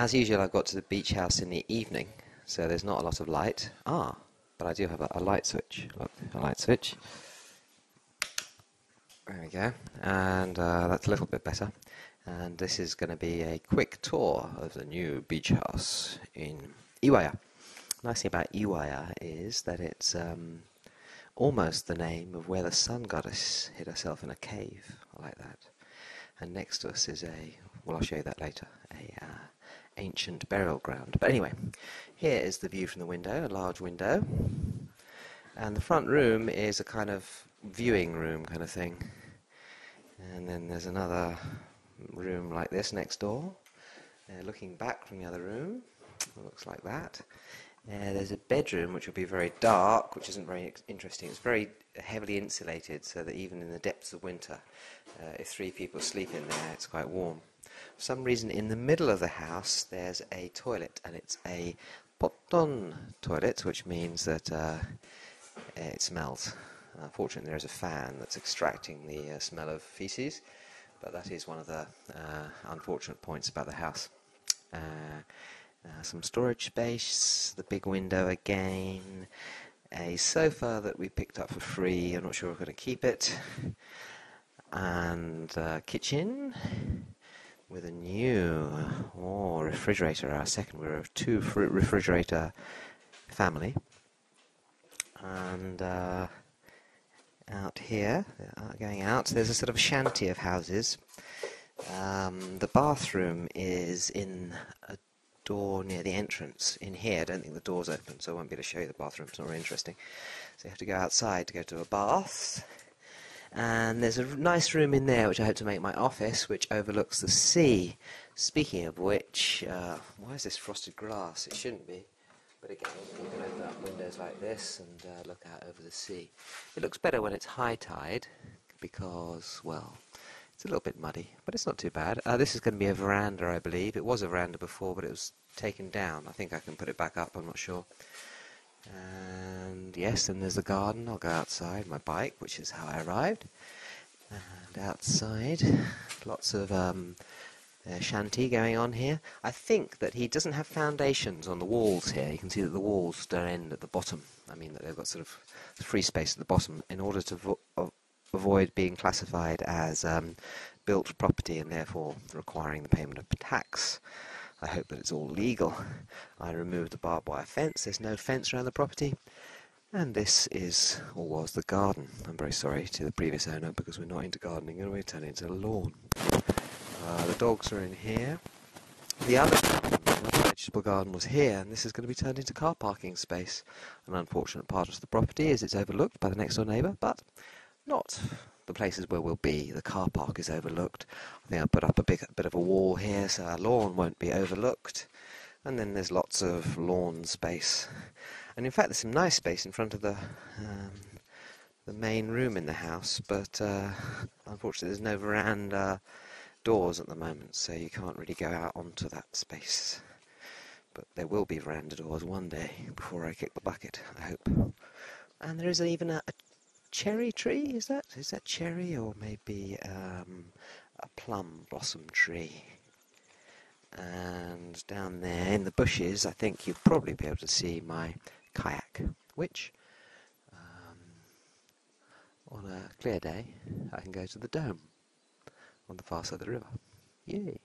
As usual, I've got to the beach house in the evening, so there's not a lot of light. But I do have a light switch. Look, a light switch. There we go. And that's a little bit better. And this is going to be a quick tour of the new beach house in Iwaya. The nice thing about Iwaya is that it's almost the name of where the sun goddess hid herself in a cave. I like that. And next to us is well, I'll show you that later, a ancient burial ground. But anyway, here is the view from the window, a large window. And the front room is a kind of viewing room kind of thing. And then there's another room like this next door. Looking back from the other room, it looks like that. There's a bedroom which will be very dark, which isn't very interesting. It's very heavily insulated, so that even in the depths of winter, if 3 people sleep in there, it's quite warm. For some reason, in the middle of the house, there's a toilet, and it's a poton toilet, which means that it smells. Fortunately, there is a fan that's extracting the smell of feces, but that is one of the unfortunate points about the house. Some storage space, the big window again, a sofa that we picked up for free, I'm not sure we're going to keep it, and kitchen with a new refrigerator, our second. We're a 2 refrigerator family. And out here, going out, there's a sort of shanty of houses. The bathroom is in a door near the entrance. In here, I don't think the door's open, so I won't be able to show you the bathroom. It's not very interesting. So you have to go outside to go to a bath. And there's a nice room in there which I hope to make my office, which overlooks the sea. Speaking of which, why is this frosted glass? It shouldn't be. But again, you can open up windows like this and look out over the sea. It looks better when it's high tide because, well, it's a little bit muddy, but it's not too bad. This is going to be a veranda, I believe. It was a veranda before, but it was taken down. I think I can put it back up, I'm not sure. And yes, then there's the garden. I'll go outside, my bike, which is how I arrived. And outside, lots of shanty going on here. I think that he doesn't have foundations on the walls here. You can see that the walls don't end at the bottom. I mean that they've got sort of free space at the bottom in order to avoid being classified as built property and therefore requiring the payment of tax. I hope that it's all legal. I removed the barbed wire fence. There's no fence around the property. And this is, or was, the garden. I'm very sorry to the previous owner because we're not into gardening and we're turning it into a lawn. The dogs are in here. The other vegetable garden was here, and this is going to be turned into car parking space. An unfortunate part of the property is it's overlooked by the next door neighbour, but not the places where we'll be. The car park is overlooked. I think I'll put up a bit of a wall here so our lawn won't be overlooked. And then there's lots of lawn space. And in fact, there's some nice space in front of the main room in the house, but unfortunately there's no veranda doors at the moment, so you can't really go out onto that space. But there will be veranda doors one day before I kick the bucket, I hope. And there is even a cherry tree, is that cherry, or maybe a plum blossom tree? And down there in the bushes, I think you'll probably be able to see my kayak, which on a clear day I can go to the dome on the far side of the river. Yay!